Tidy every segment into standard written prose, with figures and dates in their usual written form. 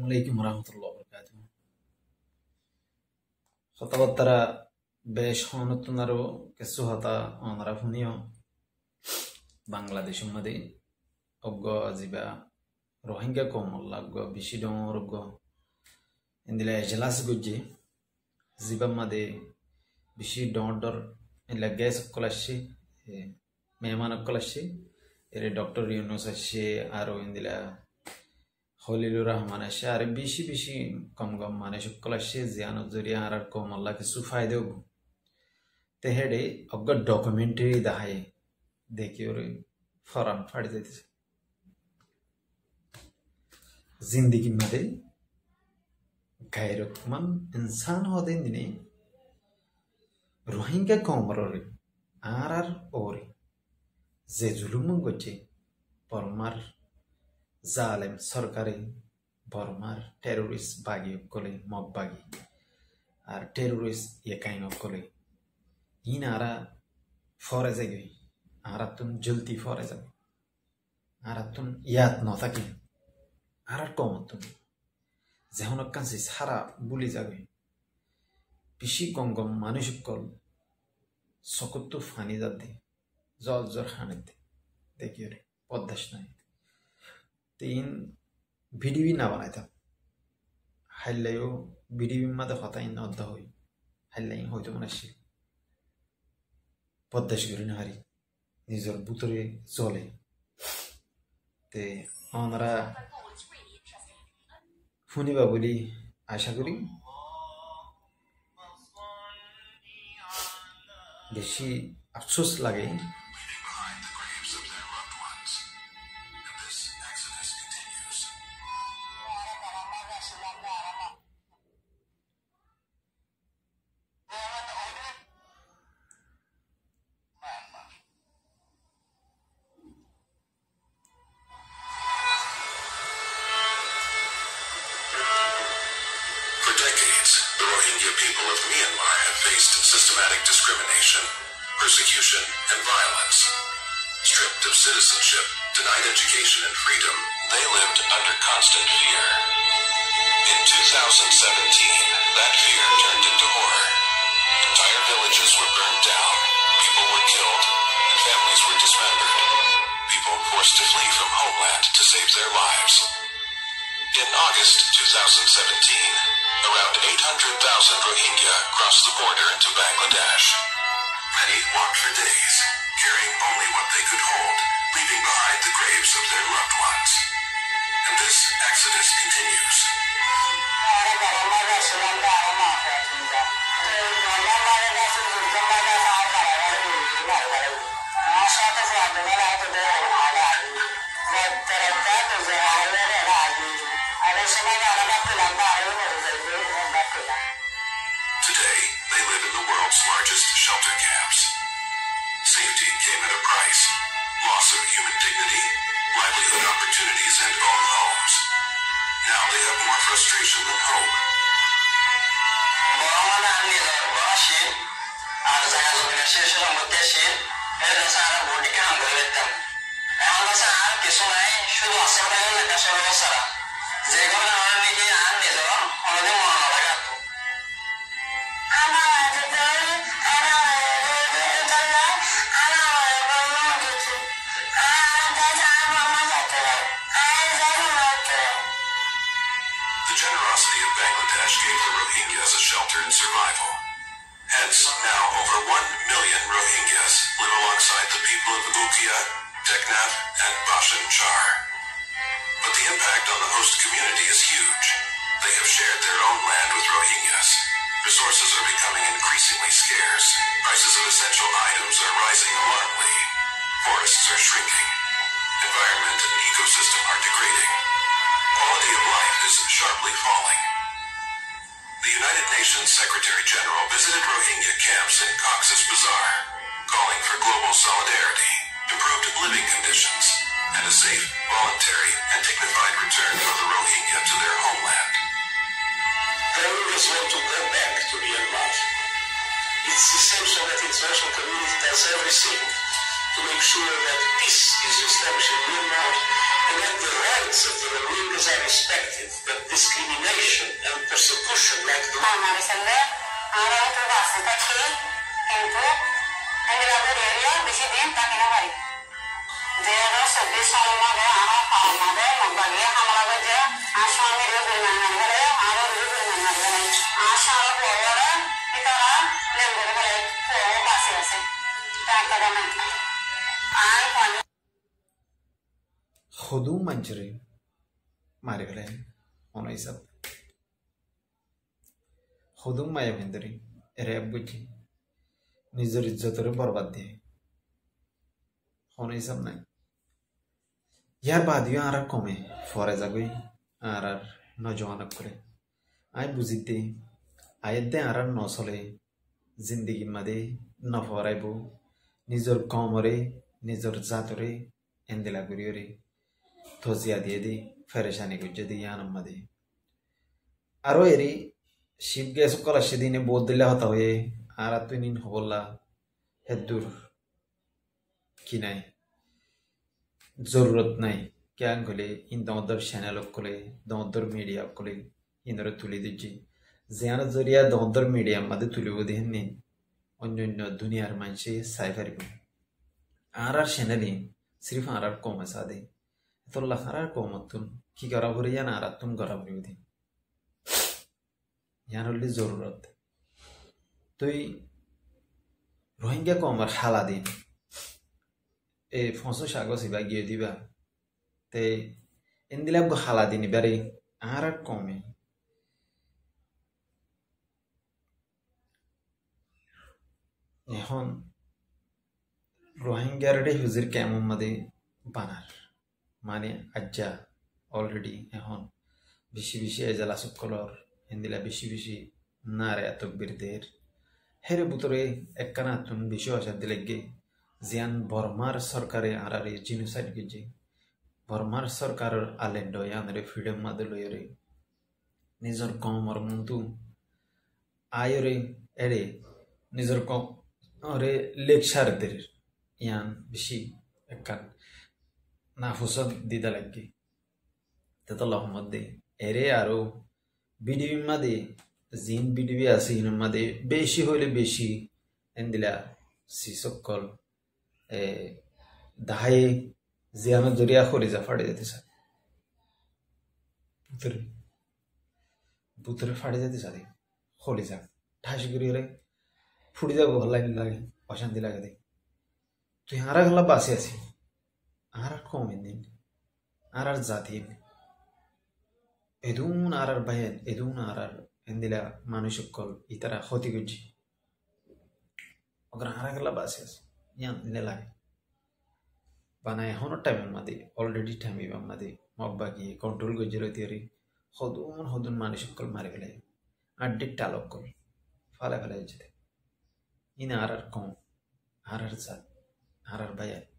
السلام عليكم ورحمة الله وبركاته. خطوات ترى বেশ হনতুনারও কিছু হতা অনরা ফুনিও বাংলাদেশের মধ্যে অজ্ঞ জিবা রোহিঙ্গা কমল অজ্ঞ বেশি ডর অজ্ঞ ইন্দিলা এজলাস গুজি জিবা মধ্যে বেশি ডর ইলা গ্যাস কলাসি মেহমান কলাসি এর ডক্টর ইউনুস আসে আর ইন্দিলা খলিলুর রহমান আসে আর বেশি কম মানে সকল আসে জিয়ানত জরিয়া আর কম আল্লাহ কিছু ফায়দা হব তেহেডে অজ্ঞ ডকুমেন্টারি দেখায় দেখি ওর ফরান ফাড়ি যাইতেছে জিন্দগি মধ্যে গায়রতমান ইনসান হতে দিনে রোহিঙ্গা কমরে আর ওরে যে জুলুম করছে বর্মার জালেম সরকারি বর্মার টেরোরিস্ট বাগি কলে মব বাগি আর টেরোরিস্ট কাইন কলে ইন আরা ফরে যাবে আর তুন জলদি ফরে যাবে আর তুন ইয়াদ ন থাকি আর কম তুমি যেমন কাছে সারা বুলি যাবে বেশি গম মানুষ কল সকত ফানি যাতে জল খানে দেখি রে পদ্মাস নাই তিন ভিডিবি না বানাইতাম হাইলাইও ভিডিবির মাঝে হতাই না অর্ধ হই হাইলাই হয়তো মানে সে পদ্মাস করি না হারি নিজের বুতরে চলে তে আমরা শুনিবা বলি আশা করি বেশি আফসোস লাগে People of Myanmar have faced systematic discrimination, persecution, and violence. Stripped of citizenship, denied education and freedom, they lived under constant fear. In 2017, that fear turned into horror. Entire villages were burned down, people were killed, and families were dismembered. People forced to flee from homeland to save their lives. In August 2017, around 800,000 Rohingya crossed the border into Bangladesh. Many walked for days, carrying only what they could hold, leaving behind the graves of their loved ones. And this exodus continues. Today, they live in the world's largest shelter camps. Safety came at a price. Loss of human dignity, livelihood opportunities, and own homes. Now they have more frustration than hope. The generosity of Bangladesh gave the Rohingyas a shelter and survival. Hence, now over 1 million Rohingyas live alongside the people of Bukia, Teknaf, and Bhashan Char. But the impact on the host community is huge. They have shared their own land with Rohingyas. Resources are becoming increasingly scarce. Prices of essential items are rising alarmingly. Forests are shrinking. Environment and ecosystem are degrading. Quality of life is sharply falling. The United Nations Secretary General visited Rohingya camps in Cox's Bazar, calling for global solidarity, improved living conditions, and a safe, voluntary, and dignified return for the Rohingya to their homeland. The Rohingyas want to go back to Myanmar. It's essential that the international community does everything to make sure that peace is established in Myanmar and that the rights of the Rohingyas are respected, that the discrimination and persecution like the हमारे संगे आराम तो वास्ते था कि किंतु अंदर area बेसी दिन तक ना भाई देर से बेसाल मारे आरा पाल मारे मबागे हमारा बजे आशा में रे बेमान करे आरो रे बेमान करे आशा रो पोरे इतारा लेंगरे करे तो बासे आसे ताकि ना आय पानी खुदू मंजरे मारे गले होना ही सब खुदू माया भेंदरी रेप बुझी निजर इज्जत रे बर्बाद दिए होना ही सब नहीं यार बादियों आरा कमे फॉरेजा गई आरा नौजवान करे आय बुझीते आयते आरा नौसले जिंदगी मदे नफराय बो निजर कौमरे निजर जातरे इंदिला गुरियोरे तो ज़्यादा दे फरेशानी कुछ जदी यान मदे आरो एरी शिव गैस कला शदीने बोध दिला होता हुए आरा तो इन होला हेदुर की नहीं जरूरत नहीं क्या गले इन दोनों चैनल कोले दोनों मीडिया कोले इन रे तुली दिजी ज़्यादा जरिया दोनों मीडिया मदे तुली वो देहने अन्य दुनिया रमांचे साइफरी को आरा चैनलिंग सिर्फ आरा कॉम सादे तो लखारा कॉमतुन की गराबरी या नारा तुम गराबरी उदी यान उल्ली जरूरत तो ये रोहिंग्या कॉमर हाला दिन ए फंसो शागो सिबा गियो दिबा ते इंदिला को हाला दिन बारे आरा कॉमे यहन रोहिंग्या रे हुजर कैमो मदे बानार माने आज्जा ऑलरेडी एहन बिशी बिशी एजला सब कलर हिंदिला बिशी बिशी नारे अतक बिरदेर हेरे बुतरे एकना तुन बिशो आशा दिलगे जियान बर्मार सरकारे आरारे जिनोसाइड गिजे बर्मार सरकार आलेंडो यानरे फ्रीडम मदलोयरे निजर कौम और मुंतु आयोरे एडे निजर कौम अरे लेक्चर देर यान बिशी एकन ना फुसन दिदा लगे ततल्लाह मदे एरे आरो बीडीवी मदे जीन बीडीवी आसीन मदे बेशी होले बेशी इंदिला सिसक्कल दाहे जियाना जरिया खोले जा फाड़े जाते सर बुतरे फाड़े जाते सारे खोले जा ठाश गिरी रे फुड़ी जा वो हल्ला नहीं लगे अशांति लगे दे तो यहाँ रख ला बासे ऐसी आरार कौम इंदिन आरार जाती एदून आरार बहन एदून आरार इंदिला मानुषकल इतरा होती गुजी अगर आरार कला बासेस यां नेलागे बनाए होनो टाइम मदे ऑलरेडी टाइम इवा मदे मब्बागी कंट्रोल गुजरो तियरी होदून मानुषकल मारे गले अड्डे टालोकल फाला फाला जते इन आरार कौम आरार जात आरार बहन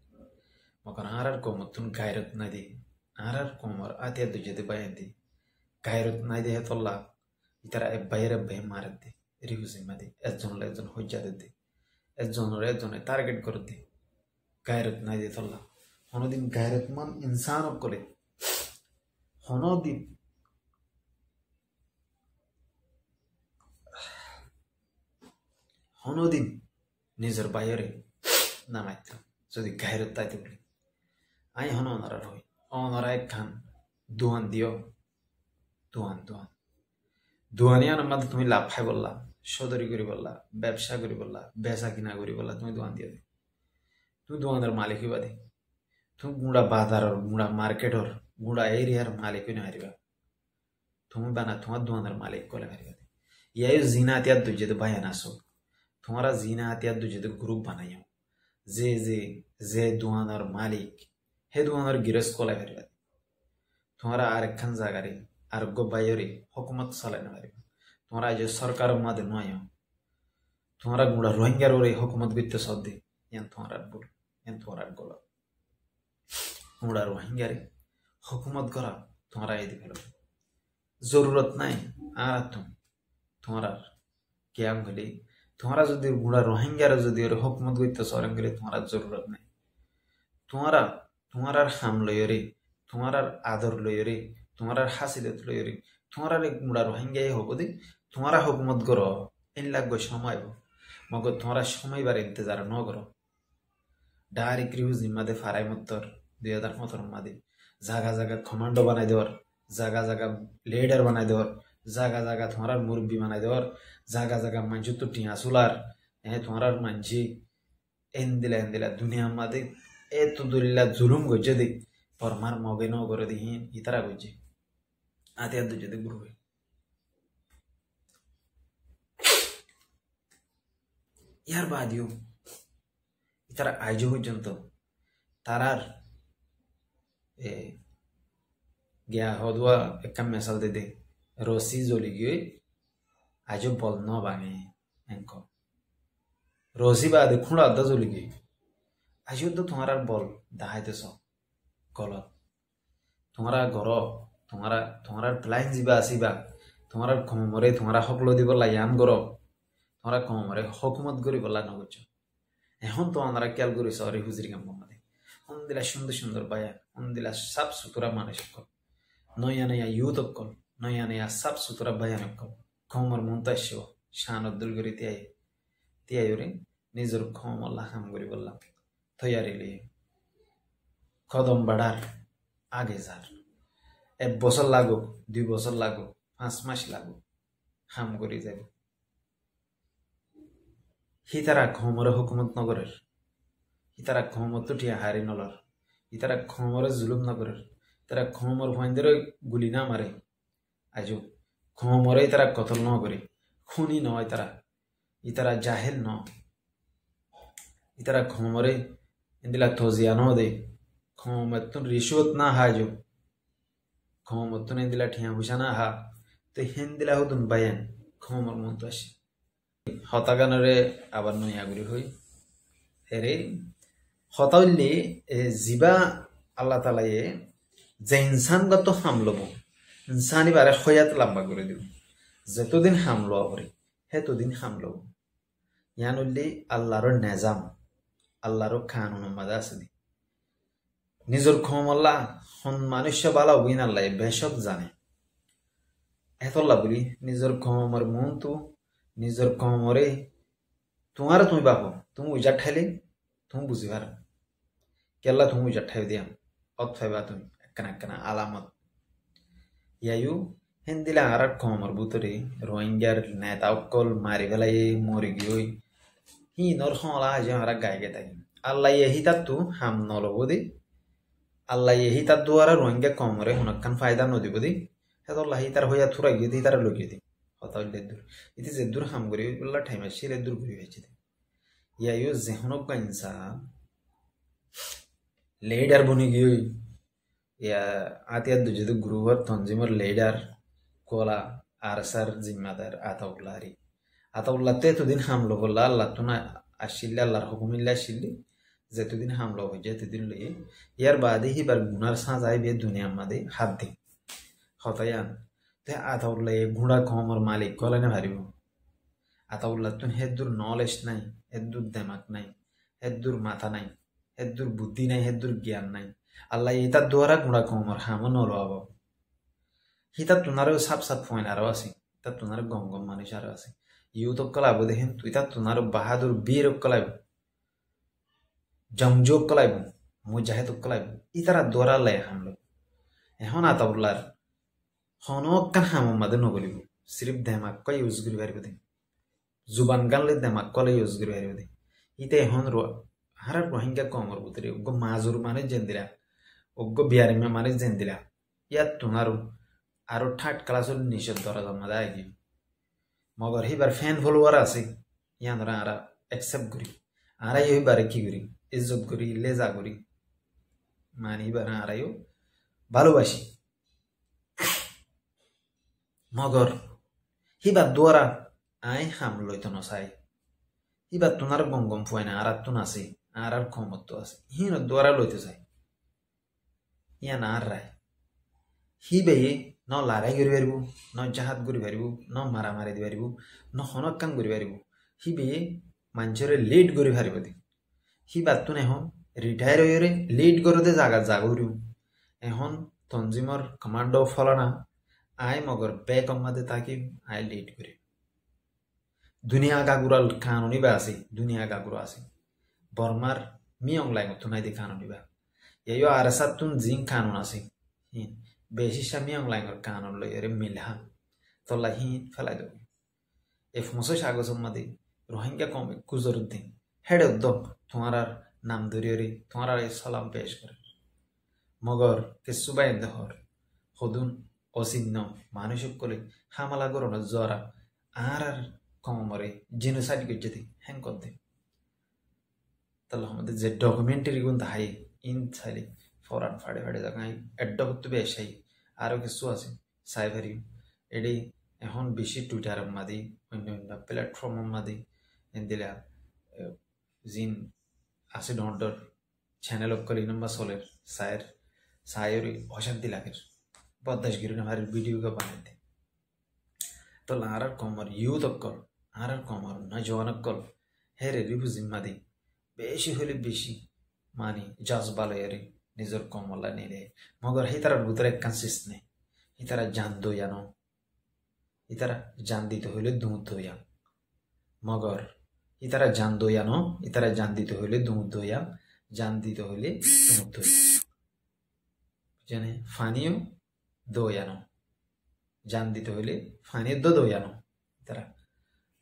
मगर आरार कोमतुन गायरत नदी आरार कोमर आते दुजते बयंती गायरत नदी है तोल्ला इतरा ए बायर बे मारते रिहुजे मदे एजन हो जाते एजन टारगेट करते गायरत नदी तोल्ला होनो दिन गायरत मन इंसान कोले होनो दिन निजर बायरे नामाइतो যদি গায়রত তাইতে বলি আই হন অনারার হই অনারা এক খান দুয়ান দিও দুয়ানিয়ান মধ্যে তুমি লাভ খাই বললা সদরি করি বললা ব্যবসা করি বললা বেচা কিনা করি বললা তুমি দুয়ান দিও তুমি দুয়ানের মালিক হইবা দে তুমি গুড়া বাজারর গুড়া মার্কেটর গুড়া এরিয়ার মালিক হই না হারিবা তুমি বানা তোমার দুয়ানের মালিক কলে হারিবা দে ইয়াই জিনা আতিয়াত দুজে তো ভাই আনাসো তোমারা জিনা আতিয়াত দুজে তো গ্রুপ বানাইও जे दुआनर मालिक हे दुआनर गिरस कोला करिबा तुम्हारा आरक्षण जागारे आरोग्य बायोरे हुकूमत चलाना करिबा तुम्हारा जो सरकार मादे नयो तुम्हारा गुड़ा रोहिंग्या रे हुकूमत बित्ते सदे यान तुम्हारा बोल यान तुम्हारा गोला गुड़ा रोहिंग्या रे हुकूमत करा तुम्हारा ये दिखलो जरूरत नहीं आ तुम्हारा क्या गले तुम्हारा जो गुड़ा रोहिंग्या जो हुकूमत गई सरंग तुम्हारा जरूरत नहीं तुम्हारा हाम लयरे तुम्हारा आदर लयरे तुम्हारा हासिलत लयरे তোমার মুড়া রোহিঙ্গাই হব দি তোমারা হুকুমত করো এন লাগবে সময় মগর তোমারা সময় বার ইন্তজার ন করো ডাইরেক্ট রিউজ ইমাদে ফারাই মত্তর 2015 মাদে জায়গা জায়গা কমান্ডো বানাই দেওয়ার জায়গা জায়গা লিডার বানাই দেওয়ার জায়গা জায়গা তোমার মুরব্বী বানাই দেওয়ার জায়গা জায়গা মানুষ তো টিয়া চুলার তোমার মানছি এন দিলা দুনিয়া মাদে এত দলিলা জুলুম গজ্জে দিক পরমার মগে ন করে দিহীন ইতারা গজ্জে আতে আদু যদি গুরু ইয়ার বাদিও ইতারা আইজ পর্যন্ত তারার গিয়া হদুয়া একটা মেসাল দে রসি জ্বলি গিয়ে আজও বল ন ভাঙে এঙ্ক রসি বাদে খুঁড়া আদা জ্বলি গিয়ে আজও তো তোমার বল দাহাইতেছ কলত তোমার ঘর তোমার প্লাইন যা আসিবা তোমার কমরে তোমার সকলো দিব লাইয়াম গর তোমার কমরে হকুমত করি বলা নগছ এখন তো আমরা খেয়াল করিস অরে হুজরি কাম মাদে অন দিলা সুন্দর সুন্দর বায়ান অন দিলা সাফ সুতরা মানুষ সকল নয়া নয়া ইউথ সকল নয়া নয়া সাফ সুতরা বায়ান সকল কমর মন্তাস্য শান অব্দুল করি তিয়াইরে নিজের কমল্লা হাম করি বললাম তৈয়ারি লিয়ে কদম বাড়ার আগে যার 1 বছর লাগুক 2 বছর লাগুক 5 মাস লাগুক হাম করি যাব হিতারা খমরে হুকুমত নগরের হিতারা খমত টিয়া হারি নলর হিতারা খমরে জুলুম নগরের তারা খমর ফাইন্দের গুলি না মারে আজও খমরে তারা কতল ন করে খুনি নয় তারা ইতারা জাহেল ন ইতারা খমরে ইন্দিলা থজিয়া ন দে খমতুন রিশওয়াত না হাজো খমতুন ইন্দিলা ঠিয়া হুসা না হা তো হিন্দিলা হুতুন বায়ান খমর মন্ত আসে হতাগানরে আবার নয়াগুড়ি হই এরে হতাউল্লি জিবা আল্লাহ তালায়ে যে ইনসানগত হামলব ইনসানি বারে হয়াত লম্বা করে দিব যতদিন হামলো করে হেতদিন হামলব ইয়ানুল্লি আল্লাহর নেজাম আল্লাহর কানুন মাদা আছে দি নিজের ক্ষমল্লা হন মানুষ্য বালা উইন আল্লাহ বেশক জানে এতল্লা বলি নিজের ক্ষমর মন তো নিজের কমরে তোমার তুমি বাপ তুমি উজাট ঠাইলে তুমি বুঝি পার কেলা তুমি উজাট ঠাই দিয়াম অথাইবা তুমি একখানা আলামত ইয়ায়ু হেন্দিলা আর কমর বুতরে রোহিঙ্গার নেতা অকল মারি ফেলাই মরি গিয়ে হি নর হলা যে আর গায়ে থাকি আল্লাহ এহিতার তো হাম নলব দি আল্লাহ এহিতার দ্বারা রোহিঙ্গা কমরে হনকান ফায়দা নদিব দি হেতল্লাহ তার হইয়া থুরা গিয়ে দি তারা লगिয়ে দি ইতি যে দূর হাম করি বললা টাইম আসছে দূর ঘুরি হয়েছে ইয়ায়ু যেহনক ইনসান লেডার বনি গিয়ে ইয়া আতিয়ার যদি গ্রুপর তঞ্জিমর লেডার কোলা আরসার জিম্মাদার আতাউল্লাহ তেতদিন হামলো বললা আল্লাহ তো না আসিল্লে আল্লাহর হুকুমিল্লা আসিল্লি যেতদিন হামলো হয়ে যেতদিন লইয়ে ইয়ার বাদে হিবার গুনার সাজাই বে দুনিয়ার মাদে হাত দি হতায়ান তে আতাউল্লাহ ঘোড়া কমর মালিক গলানে ভারিব আতাউল্লাহ তো হেদুর নলেজ নাই হেদুর দেমাক নাই হেদুর মাথা নাই হেদুর বুদ্ধি নাই হেদুর জ্ঞান নাই আল্লাহ ইতার দ্বারা ঘোড়া কমর হামো নলব হিতা তুনারও সাপ ফয়েন আরো আছে তা তুনার গম মানুষ আরো আছে ইউথ কলাইব দেখেন তুই তা তুনার বাহাদুর বীর কলাইব জমজোক কলাইব মুজাহিদ কলাইব ইতারা দ্বারা লাই হামলো এখন আতাউল্লাহর হনকান হামো মাদে নগলিব সিরিফ দেমাক কয় ইউজ করি পারিব দে জুবান গানলে দেমাক কলে ইউজ করি পারিব দে ইতে এখন হারার রোহিঙ্গা কমর বুতরে ওগ মাজুর মানে জেন্দিরা ওগ বিয়ারিমা মানে জেন্দিরা ইয়াত তুনারু আরো থার্ড ক্লাসের নিষেধ ধরা জমা দেয় কি মগর হিবার ফ্যান ফলোয়ার আছে ইয়ানরা আরা একসেপ্ট করি আরাই হইবারে কি করি ইজ্জত করি লেজা করি মানে হিবার আরাইও ভালোবাসি মগর হিবার দোয়ারা আই হাম লইতো নসাই হিবার তোনার গম ফুয়াই না আর তো নাছে আর ক্ষমত তো আছে হিন দোয়ারা লইতে চাই ইয়া না আর রায় হিবে ন লড়াই করি পারিব ন জাহাজ করি পারিব ন মারামারি দি পারিব ন হনকান করি পারিব হিবে মানুষরে লিড করি পারিব দি হিবার তো এখন রিটায়ার হয়ে লিড করতে জাগা জাগরিব এখন তঞ্জিমর কমান্ডো ফলানা আই মগর ব্যাক মাদে তাকি আই লিড করে দুনিয়া গাগুরাল কানুনি বা আছে দুনিয়া গাগুরা আছে বর্মার মিয়ং লাইন তুনাই দি কানুনি বা ইয়াyo আরাসাতুন জিং কানুন আছে বেশি মিয়ং লাইনর কানুন লই এর মিলহা তোলা হি ফেলাই দেব এফ মসো সাগসম মাদে রোহিঙ্গা কমে কুজরুদ্দিন হেড উদ্যোগ তোমার নাম ধরিয়রি তোমার সালাম পেশ করে মগর কেসুবাই দহর হদুন অচিহ্ন মানুষ কলে হামালা গরণ জরা আর কমরে জেনোসাইড গজ্জে হ্যাং করতে তাহলে আমাদের যে ডকুমেন্টারি গুণ হাই ইন সাইলে ফরান ফাড়ে ফাড়ে জায়গায় এড্ডা করতে বেশাই আরো কিছু আছে সাইভারি এডি এখন বেশি টুইটার মাদি অন্য অন্য প্ল্যাটফর্ম মাদি দিলা জিন আছে ডর চ্যানেল কলি নম্বর সোলের সায়ের সায়েরি অশান্তি লাগের বদাস গিরি আমার ভিডিও কে বানাইতে তো আর কমর ইউথ অকল আর কমর না জওয়ান অকল হেরে রিভু জিম্মাদি বেশি হলে বেশি মানি জজবালো এরে নিজের কমলা নিলে মগর হে তারা ভিতরে কনসিস্ট নেই হে তারা জান দইয়ানো হে তারা জান দিতে হইলে দুধ দইয়া মগর হে তারা জান দইয়ানো হে তারা জান দিতে হইলে দুধ দইয়া জান দিতে হইলে দুধ দইয়া জানে ফানিও দইয়ানো জান দিতে হইলে ফানিও দইয়ানো তারা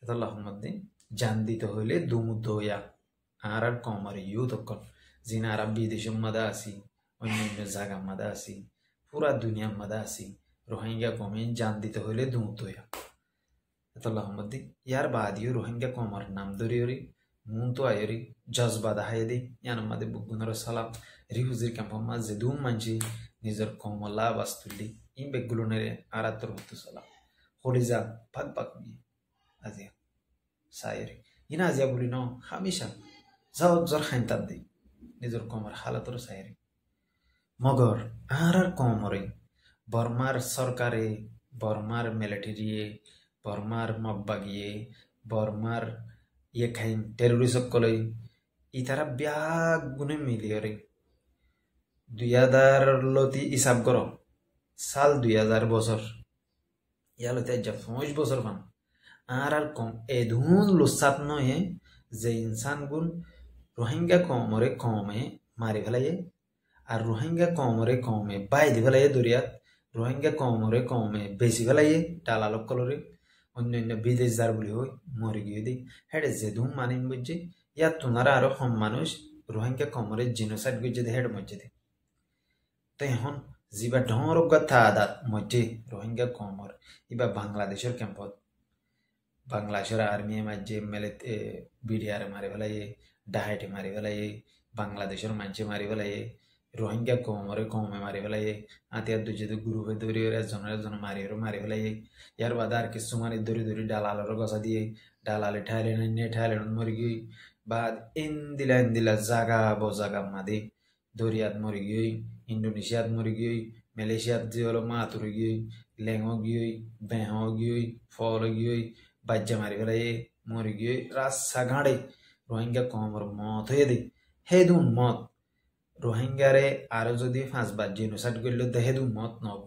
আল্লাহর মধ্যে জান দিতে হইলে দুধ দইয়া আর কমর ইউথ অকল জিনারা বিদেশের মধ্যে আসি অন্য অন্য জায়গার মধ্যে আসি পুরা দুনিয়ার মধ্যে আসি রোহিঙ্গা কমে জান দিতে হইলে দুধ দইয়া আল্লাহর মধ্যে ইয়ার বাদিও রোহিঙ্গা কমর নাম ধরিয়রি মুন তো আয়রি জজবা দাহাই দি ইয়ার মধ্যে বুগুনর সালাম রিহুজির ক্যাম্পের মাঝে দুম মানছি নিজের কমলা বাস্তুলি ই বেগুলো নেরে আরাতর হতে সালাম হলিজা ভাগ ভাগ নিয়ে আজিয়া সায়রি ইনা আজিয়া বলি ন হামেশা যাও জ্বর খাইতাম দি নিজের কমর হালাতর সায়রি মগর আর কমরে বর্মার সরকারে বর্মার মিলিটারিয়ে বর্মার মব্বাগিয়ে বর্মার ইয়ে খাইন টেরোরিস্ট কলই ই তারা ব্যাগ গুনে মিলিয়রে 2000 লতি হিসাব করো সাল 2000 বছর ইয়ালতে যা 5 বছর বান আর কম এধুন লুসাত নয় যে ইনসান গুন রোহিঙ্গা কমরে কমে মারি ফেলাইয়ে আর রোহিঙ্গা কমরে কমে বাইদি ফেলাইয়ে দরিয়াত রোহিঙ্গা কমরে কমে বেশি ফেলাইয়ে ডালালক কলরে অন্য অন্য বিদেশ যার বলি হই মরে গিয়ে দিই হেডে যে ধুম মানিন বুঝছে ইয়ার তোনারা আরো কম মানুষ রোহিঙ্গা কমরে জিনোসাইড গুজে দে হেড মজ্জে দে তো এখন যিবা ডর কথা আদাত মজ্জে রোহিঙ্গা কমর ইবা বাংলাদেশের ক্যাম্পত বাংলাদেশের আর্মি মাঝে মেলে বিডিআর মারি ফেলাইয়ে ডাহাইটে মারি ফেলাইয়ে বাংলাদেশের মাঝে মারি ফেলাইয়ে রোহিঙ্গা কমরে কমে মারি ফেলাইয়ে আতিয়ার দুজে গ্রুপে ধরি একজন মারি ফেলাইয়ে ইয়ার বাদে আর কিছু মারি ধরি ধরি ডালালের গছা দিয়ে ডালালে ঠাইলে নিয়ে ঠাইলে মরি গিয়ে বাদ ইন্দিলা জাগা বজাগা মাদি দরিয়াত মরি গিয়ে ইন্দোনেশিয়াত মরি গিয়ে মালয়েশিয়াত যে হলো মাতুরি গিয়ে লেঙ গিয়ে বেহ গিয়ে ফল গিয়ে বাজ্যা মারি ফেলাইয়ে মরি গিয়ে রাস্তা গাঁড়ে রোহিঙ্গা কমর মত হয়ে দে হেদুন মত রোহিঙ্গারে আরো যদি 5 বার জিনোসাইড করলে তো হেদুম মত নব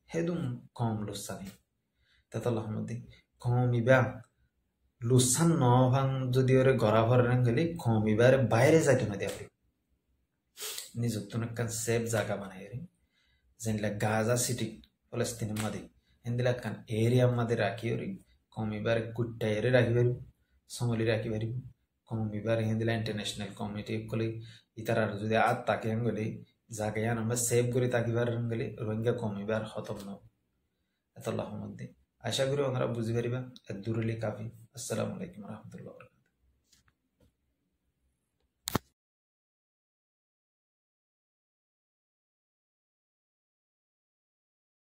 হেদুম কম লুসানি তাতাল্লাহ মধ্যে কম ইবা লুসান নভাং যদি ওরে গড়া ভরে গেলে কম ইবারে বাইরে যাইতে না দেবে নিজক তো একটা সেফ জায়গা বানাই রে যেনলা গাজা সিটি ফলস্তিনের মধ্যে হিন্দিলা কান এরিয়া মধ্যে রাখি ওরে কম ইবারে গুট্টা এরে রাখি পারিব সমলি রাখি পারিব কম ইবারে হিন্দিলা ইন্টারন্যাশনাল কমিটি কলে ইতার যদি আত তাকে গেলে জায়গায় আমরা সেভ করে তাকিবার গেলে রোহিঙ্গা কম ইবার খতম নব এত আল্লাহ মধ্যে আশা করি ওনারা বুঝি পারিবা দূরলি কাফি আসসালামু আলাইকুম রহমতুল্লাহ।